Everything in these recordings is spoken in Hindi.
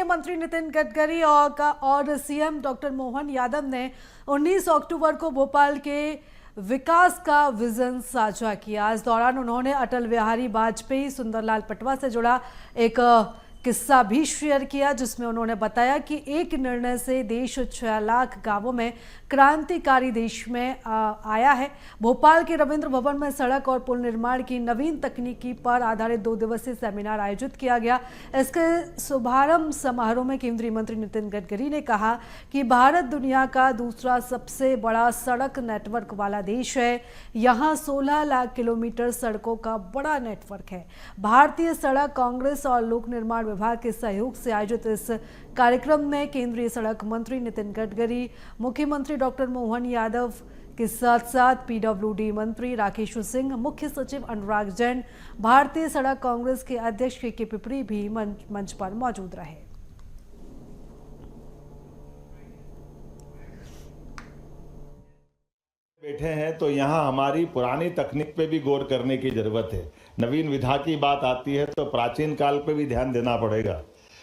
मंत्री नितिन गडकरी और सीएम डॉक्टर मोहन यादव ने 19 अक्टूबर को भोपाल के विकास का विजन साझा किया। इस दौरान उन्होंने अटल बिहारी वाजपेयी सुंदरलाल पटवा से जुड़ा एक किस्सा भी शेयर किया, जिसमें उन्होंने बताया कि एक निर्णय से देश 6 लाख गांवों में क्रांतिकारी देश में आया है। भोपाल के रविंद्र भवन में सड़क और पुल निर्माण की नवीन तकनीकी पर आधारित 2 दिवसीय सेमिनार आयोजित किया गया। इसके शुभारंभ समारोह में केंद्रीय मंत्री नितिन गडकरी ने कहा कि भारत दुनिया का दूसरा सबसे बड़ा सड़क नेटवर्क वाला देश है। यहाँ 16 लाख किलोमीटर सड़कों का बड़ा नेटवर्क है। भारतीय सड़क कांग्रेस और लोक निर्माण विभाग के सहयोग से आयोजित इस कार्यक्रम में केंद्रीय सड़क मंत्री नितिन गडकरी, मुख्यमंत्री डॉक्टर मोहन यादव के साथ साथ पीडब्ल्यूडी मंत्री राकेश सिंह, मुख्य सचिव अनुराग जैन, भारतीय सड़क कांग्रेस के अध्यक्ष के पिपड़ी भी मंच पर मौजूद रहे। बैठे हैं तो यहाँ हमारी पुरानी तकनीक पे भी गौर करने की जरूरत है। नवीन विधा की बात आती है तो प्राचीन काल पे भी ध्यान देना पड़ेगा।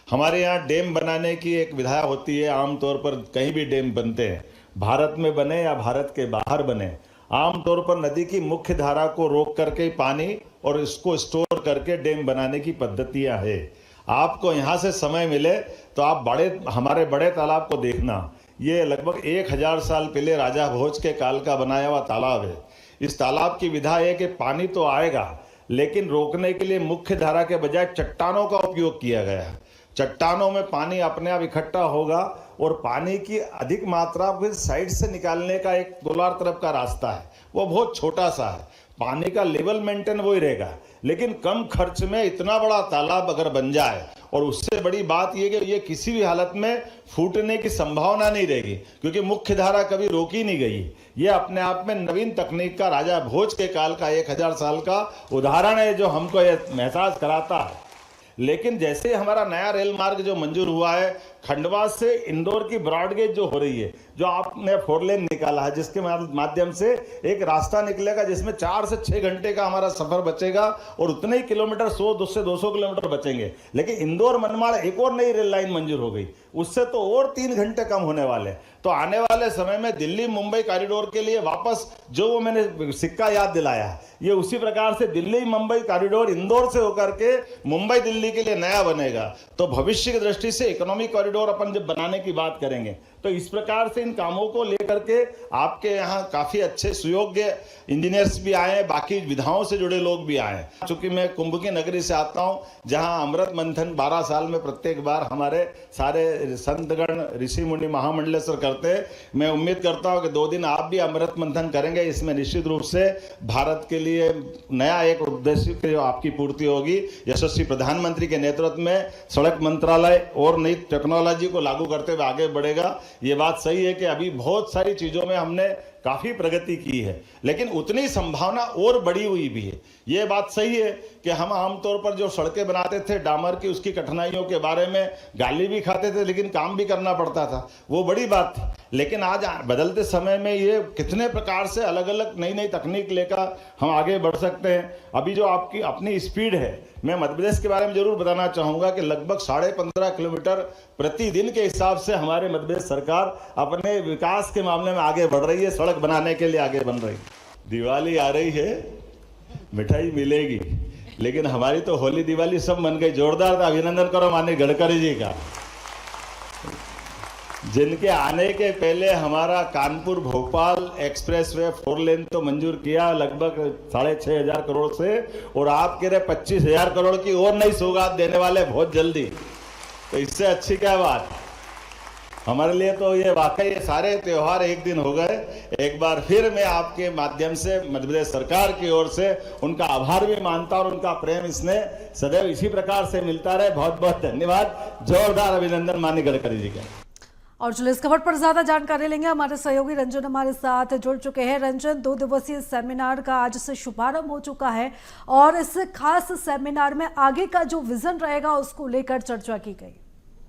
हमारे यहाँ डैम बनाने की एक विधा होती है। आमतौर पर कहीं भी डैम बनते हैं, भारत में बने या भारत के बाहर बने, आमतौर पर नदी की मुख्य धारा को रोक करके पानी और इसको स्टोर करके डैम बनाने की पद्धतियाँ है। आपको यहाँ से समय मिले तो आप हमारे बड़े तालाब को देखना। ये लगभग 1000 साल पहले राजा भोज के काल का बनाया हुआ तालाब है। इस तालाब की विधा है कि पानी तो आएगा, लेकिन रोकने के लिए मुख्य धारा के बजाय चट्टानों का उपयोग किया गया है। चट्टानों में पानी अपने आप इकट्ठा होगा और पानी की अधिक मात्रा फिर साइड से निकालने का एक गोलार्ध तरफ का रास्ता है, वो बहुत छोटा सा है। पानी का लेवल मेंटेन वही रहेगा, लेकिन कम खर्च में इतना बड़ा तालाब अगर बन जाए, और उससे बड़ी बात यह कि ये किसी भी हालत में फूटने की संभावना नहीं रहेगी, क्योंकि मुख्य धारा कभी रोकी नहीं गई। ये अपने आप में नवीन तकनीक का राजा भोज के काल का 1000 साल का उदाहरण है, जो हमको ये महसूस कराता है। लेकिन जैसे हमारा नया रेल मार्ग जो मंजूर हुआ है, खंडवा से इंदौर की ब्रॉडगेज जो हो रही है, जो आपने 4 लेन निकाला है, जिसके माध्यम से एक रास्ता निकलेगा जिसमें 4 से 6 घंटे का हमारा सफर बचेगा और उतने ही किलोमीटर 100 से 200 किलोमीटर बचेंगे। लेकिन इंदौर मनमाड़ एक और नई रेल लाइन मंजूर हो गई, उससे तो और 3 घंटे कम होने वाले। तो आने वाले समय में दिल्ली मुंबई कॉरिडोर के लिए वापस जो वो मैंने सिक्का याद दिलाया है, ये उसी प्रकार से दिल्ली मुंबई कॉरिडोर इंदौर से होकर के मुंबई दिल्ली के लिए नया बनेगा। तो भविष्य की दृष्टि से इकोनॉमिक कॉरिडोर अपन जब बनाने की बात करेंगे तो इस प्रकार से इन कामों को लेकर के आपके यहाँ काफी अच्छे सुयोग्य इंजीनियर्स भी आए हैं, बाकी विधाओं से जुड़े लोग भी आए हैं। चूंकि मैं कुंभ की नगरी से आता हूँ, जहाँ अमृत मंथन 12 साल में प्रत्येक बार हमारे सारे संतगण ऋषि मुनि महामंडलेश्वर करते हैं। मैं उम्मीद करता हूँ कि 2 दिन आप भी अमृत मंथन करेंगे। इसमें निश्चित रूप से भारत के लिए नया एक उद्देश्य की आपकी पूर्ति होगी। यशस्वी प्रधानमंत्री के नेतृत्व में सड़क मंत्रालय और नई टेक्नोलॉजी को लागू करते हुए आगे बढ़ेगा। ये बात सही है कि अभी बहुत सारी चीजों में हमने काफी प्रगति की है, लेकिन उतनी संभावना और बढ़ी हुई भी है। ये बात सही है कि हम आमतौर पर जो सड़कें बनाते थे डामर की, उसकी कठिनाइयों के बारे में गाली भी खाते थे, लेकिन काम भी करना पड़ता था, वो बड़ी बात थी। लेकिन आज बदलते समय में ये कितने प्रकार से अलग अलग नई नई तकनीक लेकर हम आगे बढ़ सकते हैं। अभी जो आपकी अपनी स्पीड है, मैं मध्य प्रदेश के बारे में जरूर बताना चाहूँगा कि लगभग 15.5 किलोमीटर प्रतिदिन के हिसाब से हमारे मध्य प्रदेश सरकार अपने विकास के मामले में आगे बढ़ रही है, सड़क बनाने के लिए आगे बन रही। दिवाली आ रही है, मिठाई मिलेगी, लेकिन हमारी तो होली दिवाली सब मन गई। जोरदार अभिनंदन करो माननीय गडकरी जी का, जिनके आने के पहले हमारा कानपुर भोपाल एक्सप्रेसवे 4 लेन तो मंजूर किया लगभग 6500 करोड़ से, और आप कह रहे 25,000 करोड़ की और नई सौगात देने वाले बहुत जल्दी। तो इससे अच्छी क्या बात हमारे लिए। तो ये वाकई ये सारे त्योहार एक दिन हो गए। एक बार फिर मैं आपके माध्यम से मध्य प्रदेश सरकार की ओर से उनका आभार भी मानता और उनका प्रेम इसने सदैव इसी प्रकार से मिलता रहे। बहुत बहुत धन्यवाद, जोरदार अभिनंदन माननीय गडकरी जी का। और चलो इस खबर पर ज्यादा जानकारी लेंगे, हमारे सहयोगी रंजन हमारे साथ जुड़ चुके हैं। रंजन, 2 दिवसीय सेमिनार का आज से शुभारंभ हो चुका है और इस खास सेमिनार में आगे का जो विजन रहेगा उसको लेकर चर्चा की गई।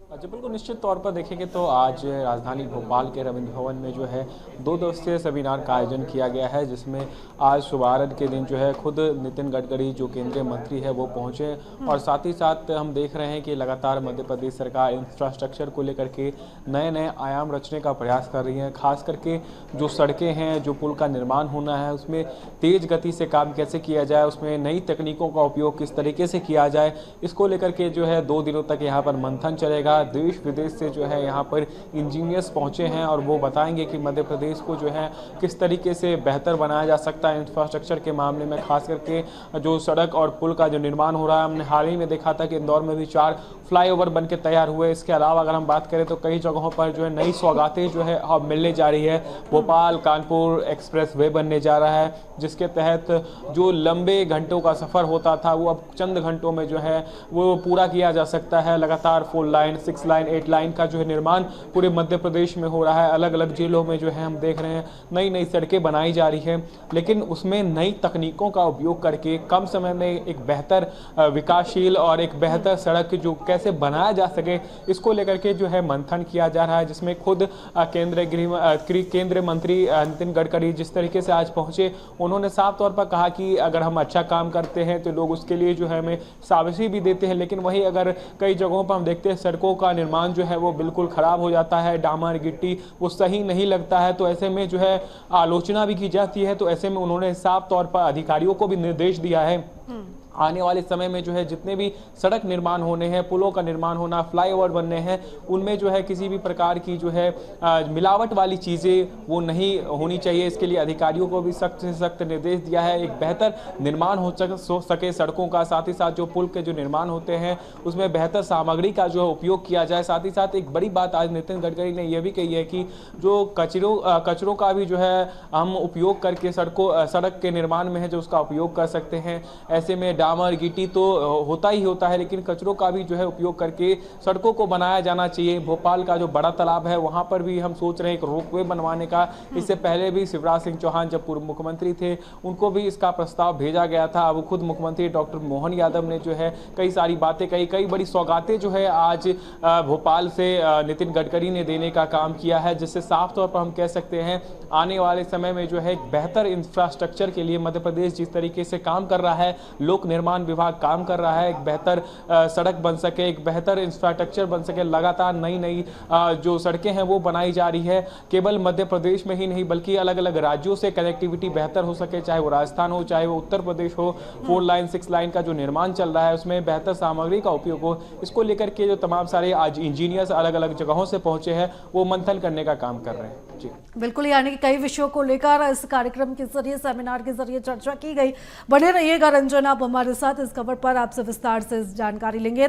अच्छा, बिल्कुल निश्चित तौर पर देखेंगे तो आज राजधानी भोपाल के रविंद्र भवन में जो है 2 दिवसीय सेमिनार का आयोजन किया गया है, जिसमें आज शुभारंभ के दिन जो है खुद नितिन गडकरी जो केंद्रीय मंत्री है वो पहुंचे और साथ ही साथ हम देख रहे हैं कि लगातार मध्य प्रदेश सरकार इंफ्रास्ट्रक्चर को लेकर के नए नए आयाम रचने का प्रयास कर रही है। खास करके जो सड़कें हैं, जो पुल का निर्माण होना है, उसमें तेज गति से काम कैसे किया जाए, उसमें नई तकनीकों का उपयोग किस तरीके से किया जाए, इसको लेकर के जो है 2 दिनों तक यहाँ पर मंथन चलेगा। देश विदेश से जो है यहाँ पर इंजीनियर्स पहुँचे हैं और वो बताएंगे कि मध्य प्रदेश को जो है किस तरीके से बेहतर बनाया जा सकता है इंफ्रास्ट्रक्चर के मामले में। खास करके जो सड़क और पुल का जो निर्माण हो रहा है, हमने हाल ही में देखा था कि इंदौर में भी 4 फ्लाईओवर बन के तैयार हुए। इसके अलावा अगर हम बात करें तो कई जगहों पर जो है नई सौगातें जो है अब मिलने जा रही है। भोपाल कानपुर एक्सप्रेस वे बनने जा रहा है, जिसके तहत जो लंबे घंटों का सफ़र होता था वो अब चंद घंटों में जो है वो पूरा किया जा सकता है। लगातार 4 लाइन 6 लाइन 8 लाइन का जो है निर्माण पूरे मध्य प्रदेश में हो रहा है। अलग अलग जिलों में जो है हम देख रहे हैं नई नई सड़कें बनाई जा रही है, लेकिन उसमें नई तकनीकों का उपयोग करके कम समय में एक बेहतर विकासशील और एक बेहतर सड़क जो कैसे बनाया जा सके, इसको लेकर के जो है मंथन किया जा रहा है। जिसमें खुद केंद्रीय मंत्री नितिन गडकरी जिस तरीके से आज पहुंचे, उन्होंने साफ तौर पर कहा कि अगर हम अच्छा काम करते हैं तो लोग उसके लिए जो है हमें शाबाशी भी देते हैं, लेकिन वही अगर कई जगहों पर हम देखते हैं सड़कों का निर्माण जो है वो बिल्कुल खराब हो जाता है, डामर गिट्टी वो सही नहीं लगता है, तो ऐसे में जो है आलोचना भी की जाती है। तो ऐसे में उन्होंने साफ तौर पर अधिकारियों को भी निर्देश दिया है आने वाले समय में जो है जितने भी सड़क निर्माण होने हैं, पुलों का निर्माण होना, फ्लाईओवर बनने हैं, उनमें जो है किसी भी प्रकार की जो है मिलावट वाली चीज़ें वो नहीं होनी चाहिए। इसके लिए अधिकारियों को भी सख्त से सख्त निर्देश दिया है। एक बेहतर निर्माण हो सके सड़कों का, साथ ही साथ जो पुल के जो निर्माण होते हैं उसमें बेहतर सामग्री का जो है उपयोग किया जाए। साथ ही साथ एक बड़ी बात आज नितिन गडकरी ने यह भी कही है कि जो कचरों का भी जो है हम उपयोग करके सड़क के निर्माण में है जो उसका उपयोग कर सकते हैं। ऐसे में डामर गिट्टी तो होता ही होता है, लेकिन कचरों का भी जो है उपयोग करके सड़कों को बनाया जाना चाहिए। भोपाल का जो बड़ा तालाब है वहां पर भी हम सोच रहे हैं एक रोपवे बनवाने का। इससे पहले भी शिवराज सिंह चौहान जब पूर्व मुख्यमंत्री थे उनको भी इसका प्रस्ताव भेजा गया था। अब खुद मुख्यमंत्री डॉक्टर मोहन यादव ने जो है कई सारी बातें कही, कई बड़ी सौगातें जो है आज भोपाल से नितिन गडकरी ने देने का काम किया है, जिससे साफ तौर पर हम कह सकते हैं आने वाले समय में जो है एक बेहतर इंफ्रास्ट्रक्चर के लिए मध्य प्रदेश जिस तरीके से काम कर रहा है, लोक निर्माण विभाग काम कर रहा है, एक बेहतर सड़क बन सके, एक बेहतर इंफ्रास्ट्रक्चर बन सके। लगातार नई नई जो सड़कें हैं वो बनाई जा रही है, केवल मध्य प्रदेश में ही नहीं बल्कि अलग अलग राज्यों से कनेक्टिविटी बेहतर हो सके, चाहे वो राजस्थान हो, चाहे वो उत्तर प्रदेश हो। 4 लाइन 6 लाइन का जो निर्माण चल रहा है उसमें बेहतर सामग्री का उपयोग हो, इसको लेकर के जो तमाम सारे आज इंजीनियर्स अलग अलग जगहों से पहुंचे हैं वो मंथन करने का काम कर रहे हैं। जी बिल्कुल, यानी कि कई विषयों को लेकर इस कार्यक्रम के जरिए, सेमिनार के जरिए चर्चा की गई। बने रहिएगा रंजन आप हमारे साथ, इस खबर पर आपसे विस्तार से जानकारी लेंगे।